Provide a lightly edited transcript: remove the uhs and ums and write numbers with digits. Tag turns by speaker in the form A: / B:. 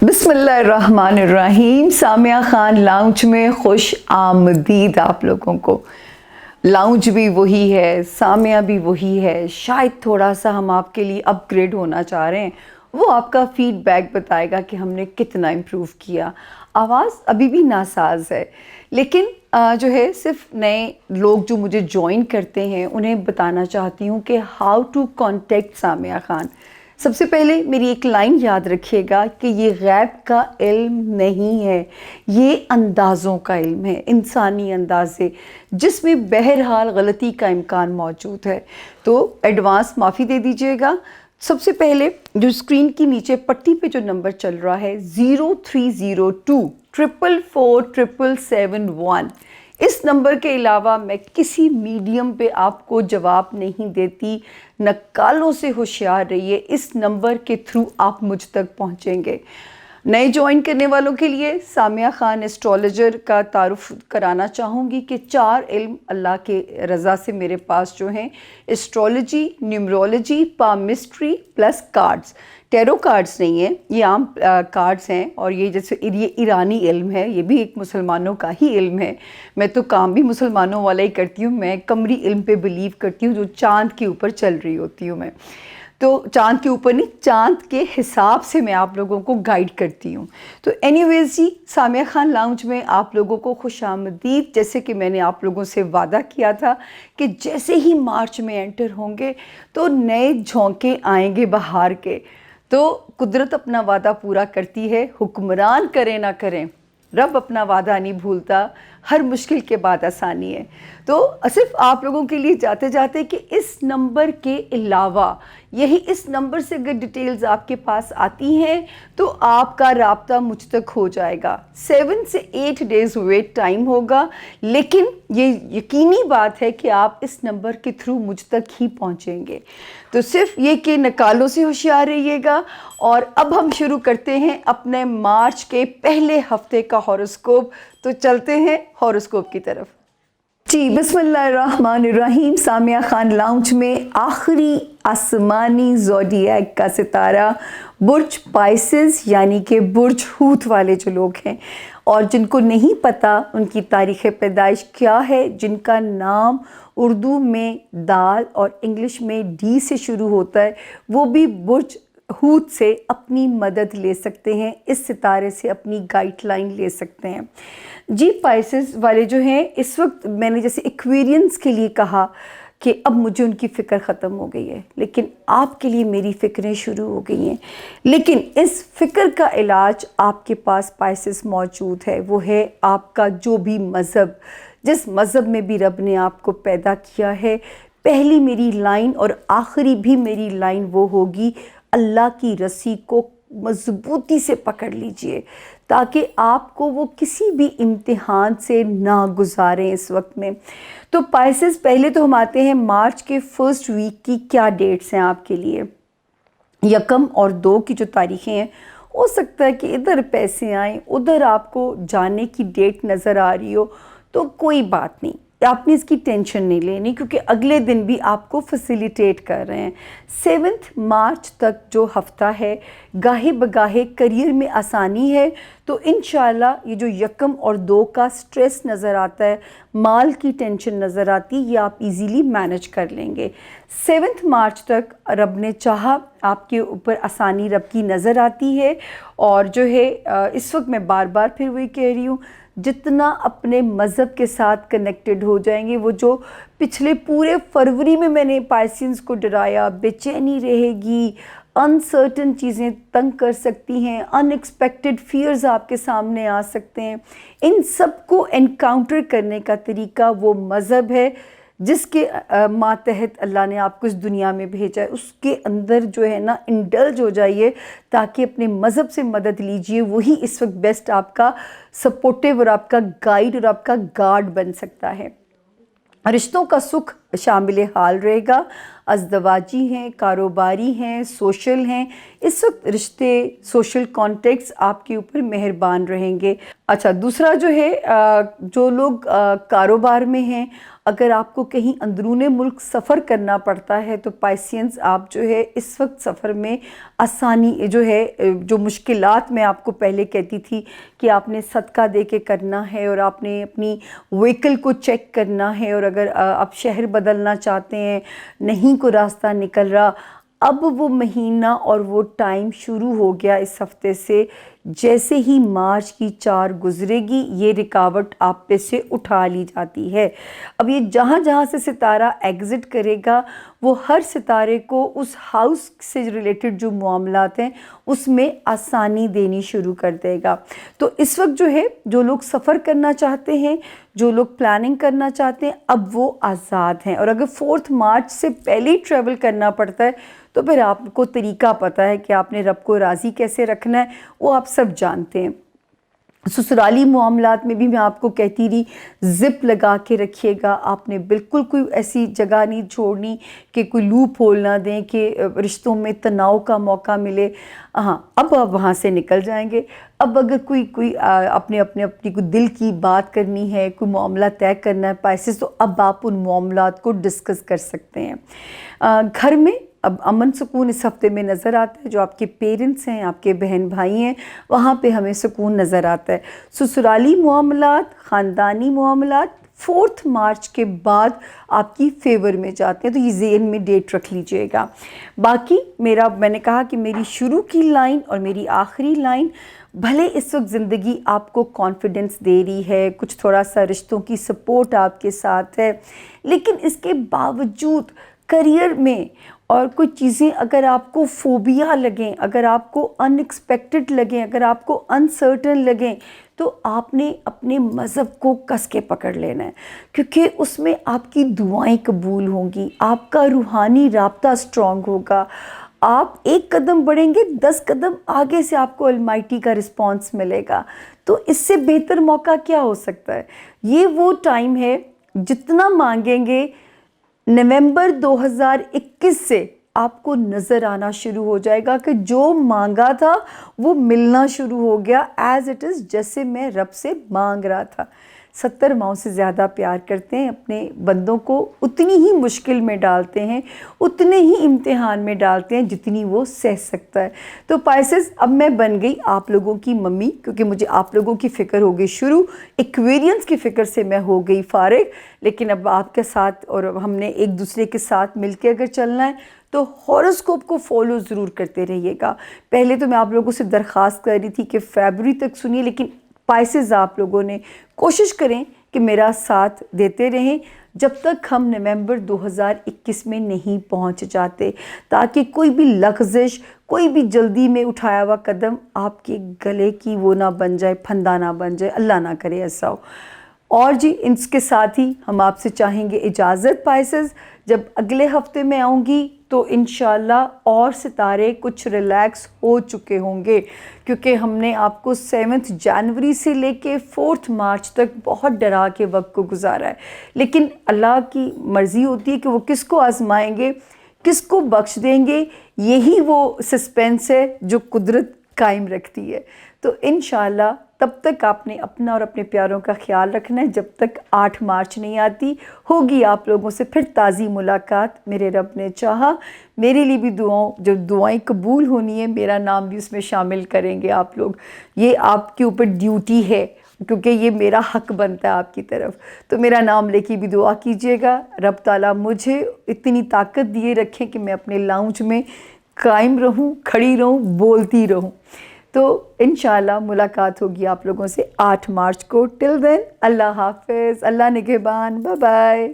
A: बिस्मिल्लाहिर्रहमानिर्रहीम। सामिया खान लाउंज में खुश आमदीद आप लोगों को। लाउंज भी वही है, सामिया भी वही है, शायद थोड़ा सा हम आपके लिए अपग्रेड होना चाह रहे हैं। वो आपका फीडबैक बताएगा कि हमने कितना इम्प्रूव किया। आवाज़ अभी भी नासाज है, लेकिन जो है सिर्फ नए लोग जो मुझे ज्वाइन करते हैं उन्हें बताना चाहती हूँ कि how to contact Samia Khan. सबसे पहले मेरी एक लाइन याद रखिएगा कि ये गैब का इल्म नहीं है, ये अंदाज़ों का इल्म है, इंसानी अंदाज़े जिसमें बहरहाल गलती का इम्कान मौजूद है। तो एडवांस माफ़ी दे दीजिएगा। सबसे पहले जो स्क्रीन की नीचे पट्टी पे जो नंबर चल रहा है 0302 444 777 इस नंबर के अलावा मैं किसी मीडियम पे आपको जवाब नहीं देती। नक्कालों से होशियार रहिए, इस नंबर के थ्रू आप मुझ तक पहुंचेंगे। नए ज्वाइन करने वालों के लिए सामिया खान एस्ट्रोलॉजर का तारुफ कराना चाहूँगी कि 4 इल्म अल्लाह के रज़ा से मेरे पास जो हैं, astrology, numerology, palmistry plus cards. Tarot cards नहीं है, ये आम कार्ड्स हैं, और ये जैसे ये ईरानी इल्म है, ये भी एक मुसलमानों का ही इल्म है। मैं तो काम भी मुसलमानों वाला ही करती हूँ। मैं कमरी इल्म पे बिलीव करती हूँ, जो चाँद के ऊपर चल रही होती हूँ मैं। तो चाँद के ऊपर नहीं, चाँद के हिसाब से मैं आप लोगों को गाइड करती हूँ। तो एनीवेज जी, सामिया खान लाउंज में आप लोगों को खुशामदीद। जैसे कि मैंने आप लोगों से वादा किया था कि जैसे ही मार्च में एंटर होंगे तो नए झोंके आएंगे बहार के। तो कुदरत अपना वादा पूरा करती है, हुक्मरान करें ना करें, रब अपना वादा नहीं भूलता। हर मुश्किल के बाद आसानी है। तो सिर्फ आप लोगों के लिए जाते जाते कि इस नंबर के अलावा यही इस नंबर से अगर डिटेल्स आपके पास आती हैं तो आपका राब्ता मुझ तक हो जाएगा। 7 से 8 डेज़ वेट टाइम होगा, लेकिन ये यकीनी बात है कि आप इस नंबर के थ्रू मुझ तक ही पहुंचेंगे। तो सिर्फ ये कि नकालों से होशियार रहिएगा। और अब हम शुरू करते हैं अपने मार्च के पहले हफ्ते का हॉरोस्कोप। तो चलते हैं हॉरोस्कोप की तरफ जी। बिस्मिल्लाहिर्रहमानिर्रहीम। सामिया खान लाउंज में आखिरी आसमानी ज़ोडिएक का सितारा बुर्ज पाइसेस यानी कि बुर्ज हूत वाले जो लोग हैं और जिनको नहीं पता उनकी तारीख़ पैदाइश क्या है, जिनका नाम उर्दू में दाल और इंग्लिश में डी से शुरू होता है, वो भी बुर्ज हूत से अपनी मदद ले सकते हैं, इस सितारे से अपनी गाइडलाइन ले सकते हैं जी। पाइसेस वाले जो हैं, इस वक्त मैंने जैसे एक्वेरियंस के लिए कहा कि अब मुझे उनकी फ़िक्र ख़त्म हो गई है, लेकिन आपके लिए मेरी फ़िक्रें शुरू हो गई हैं। लेकिन इस फ़िक्र का इलाज आपके पास पाइसेस मौजूद है। वो है आपका जो भी मज़हब, जिस मज़हब में भी रब ने आपको पैदा किया है, पहली मेरी लाइन और आखिरी भी मेरी लाइन वो होगी, अल्लाह की रस्सी को मज़बूती से पकड़ लीजिए ताकि आपको वो किसी भी इम्तिहान से ना गुजारें इस वक्त में। तो पाइसेस, पहले तो हम आते हैं मार्च के फर्स्ट वीक की क्या डेट्स हैं आपके लिए। 1 और 2 की जो तारीखें हैं, हो सकता है कि इधर पैसे आएँ, उधर आपको जाने की डेट नज़र आ रही हो, तो कोई बात नहीं, आपने इसकी टेंशन नहीं लेनी, क्योंकि अगले दिन भी आपको फैसिलिटेट कर रहे हैं। 7 मार्च तक जो हफ्ता है, गाहे बगाहे करियर में आसानी है। तो इंशाल्लाह ये जो 1 और 2 का स्ट्रेस नज़र आता है, माल की टेंशन नज़र आती, ये आप इजीली मैनेज कर लेंगे। 7 मार्च तक रब ने चाहा आपके ऊपर आसानी रब की नज़र आती है। और जो है इस वक्त मैं बार बार फिर वही कह रही हूँ, जितना अपने मज़हब के साथ कनेक्टेड हो जाएंगे, वो जो पिछले पूरे फरवरी में मैंने पाइसेस को डराया, बेचैनी रहेगी, अनसर्टन चीज़ें तंग कर सकती हैं, अनएक्सपेक्टेड फियर्स आपके सामने आ सकते हैं, इन सब को एनकाउंटर करने का तरीका वो मज़हब है जिसके मातहत अल्लाह ने आपको इस दुनिया में भेजा है। उसके अंदर जो है ना, इंडल्ज हो जाइए ताकि अपने मज़हब से मदद लीजिए। वही इस वक्त बेस्ट आपका सपोर्टिव और आपका गाइड और आपका गार्ड बन सकता है। रिश्तों का सुख شامل حال رہے گا. ازدواجی ہیں, کاروباری ہیں, سوشل ہیں, اس وقت رشتے, سوشل کانٹیکٹس آپ کے اوپر مہربان رہیں گے. اچھا, دوسرا جو ہے جو لوگ کاروبار میں ہیں, اگر آپ کو کہیں اندرون ملک سفر کرنا پڑتا ہے تو پائسینز آپ جو ہے اس وقت سفر میں آسانی جو ہے, جو مشکلات میں آپ کو پہلے کہتی تھی کہ آپ نے صدقہ دے کے کرنا ہے اور آپ نے اپنی وہیکل کو چیک کرنا ہے, اور اگر آپ شہر بدلنا چاہتے ہیں, نہیں کو راستہ نکل رہا, اب وہ مہینہ اور وہ ٹائم شروع ہو گیا اس ہفتے سے. جیسے ہی مارچ کی 4 گزرے گی یہ رکاوٹ آپ پہ سے اٹھا لی جاتی ہے. اب یہ جہاں جہاں سے ستارہ ایگزٹ کرے گا وہ ہر ستارے کو اس ہاؤس سے ریلیٹڈ جو معاملات ہیں اس میں آسانی دینی شروع کر دے گا. تو اس وقت جو ہے جو لوگ سفر کرنا چاہتے ہیں, جو لوگ پلاننگ کرنا چاہتے ہیں, اب وہ آزاد ہیں. اور اگر 4 مارچ سے پہلے ہی ٹریول کرنا پڑتا ہے تو پھر آپ کو طریقہ پتہ ہے کہ آپ نے رب کو راضی کیسے رکھنا ہے, وہ آپ سب جانتے ہیں. سسرالی معاملات میں بھی میں آپ کو کہتی رہی, زپ لگا کے رکھیے گا. آپ نے بالکل کوئی ایسی جگہ نہیں چھوڑنی کہ کوئی لوپ ہول نہ دیں کہ رشتوں میں تناؤ کا موقع ملے. ہاں, اب آپ وہاں سے نکل جائیں گے. اب اگر کوئی اپنی کوئی دل کی بات کرنی ہے, کوئی معاملہ طے کرنا ہے پائسز, تو اب آپ ان معاملات کو ڈسکس کر سکتے ہیں. گھر میں اب امن سکون اس ہفتے میں نظر آتا ہے. جو آپ کے پیرنٹس ہیں, آپ کے بہن بھائی ہیں, وہاں پہ ہمیں سکون نظر آتا ہے. سسرالی معاملات, خاندانی معاملات 4 مارچ کے بعد آپ کی فیور میں جاتے ہیں, تو یہ ذہن میں ڈیٹ رکھ لیجئے گا. باقی میں نے کہا کہ میری شروع کی لائن اور میری آخری لائن, بھلے اس وقت زندگی آپ کو کانفیڈنس دے رہی ہے, کچھ تھوڑا سا رشتوں کی سپورٹ آپ کے ساتھ ہے, لیکن اس کے باوجود کریئر میں اور کوئی چیزیں اگر آپ کو فوبیا لگیں, اگر آپ کو ان ایکسپیکٹڈ لگیں, اگر آپ کو انسرٹن لگیں, تو آپ نے اپنے مذہب کو کس کے پکڑ لینا ہے, کیونکہ اس میں آپ کی دعائیں قبول ہوں گی, آپ کا روحانی رابطہ سٹرونگ ہوگا. آپ ایک قدم بڑھیں گے, 10 قدم آگے سے آپ کو المائٹی کا رسپانس ملے گا. تو اس سے بہتر موقع کیا ہو سکتا ہے؟ یہ وہ ٹائم ہے, جتنا مانگیں گے نومبر 2021 سے آپ کو نظر آنا شروع ہو جائے گا کہ جو مانگا تھا وہ ملنا شروع ہو گیا, ایز اٹ از, جیسے میں رب سے مانگ رہا تھا. 70 ماؤں سے زیادہ پیار کرتے ہیں, اپنے بندوں کو اتنی ہی مشکل میں ڈالتے ہیں, اتنے ہی امتحان میں ڈالتے ہیں جتنی وہ سہ سکتا ہے. تو پائسز, اب میں بن گئی آپ لوگوں کی ممی, کیونکہ مجھے آپ لوگوں کی فکر ہو گئی شروع, ایکویرینس کی فکر سے میں ہو گئی فارغ. لیکن اب آپ کے ساتھ اور ہم نے ایک دوسرے کے ساتھ مل کے اگر چلنا ہے تو ہاروسکوپ کو فالو ضرور کرتے رہیے گا. پہلے تو میں آپ لوگوں سے درخواست کر رہی تھی کہ فیبرری تک سنیے, لیکن پائسز آپ لوگوں نے کوشش کریں کہ میرا ساتھ دیتے رہیں جب تک ہم نومبر 2021 میں نہیں پہنچ جاتے, تاکہ کوئی بھی لغزش, کوئی بھی جلدی میں اٹھایا ہوا قدم آپ کے گلے کی وہ نہ بن جائے, پھندا نہ بن جائے, اللہ نہ کرے ایسا ہو. اور جی, اس کے ساتھ ہی ہم آپ سے چاہیں گے اجازت پائسز. جب اگلے ہفتے میں آؤں گی تو انشاءاللہ اور ستارے کچھ ریلیکس ہو چکے ہوں گے, کیونکہ ہم نے آپ کو 7 جنوری سے لے کے 4 مارچ تک بہت ڈرا کے وقت کو گزارا ہے. لیکن اللہ کی مرضی ہوتی ہے کہ وہ کس کو آزمائیں گے, کس کو بخش دیں گے, یہی وہ سسپینس ہے جو قدرت قائم رکھتی ہے. تو انشاءاللہ تب تک آپ نے اپنا اور اپنے پیاروں کا خیال رکھنا ہے, جب تک 8 مارچ نہیں آتی. ہوگی آپ لوگوں سے پھر تازی ملاقات, میرے رب نے چاہا. میرے لیے بھی جو دعائیں قبول ہونی ہے, میرا نام بھی اس میں شامل کریں گے آپ لوگ. یہ آپ کے اوپر ڈیوٹی ہے, کیونکہ یہ میرا حق بنتا ہے آپ کی طرف. تو میرا نام لے کے بھی دعا کیجئے گا, رب تعالیٰ مجھے اتنی طاقت دیے رکھیں کہ میں اپنے لاؤنج میں قائم رہوں, کھڑی رہوں, بولتی رہوں. تو انشاءاللہ ملاقات ہوگی آپ لوگوں سے 8 مارچ کو. ٹل دین اللہ حافظ, اللہ نگہبان, بائے بائے.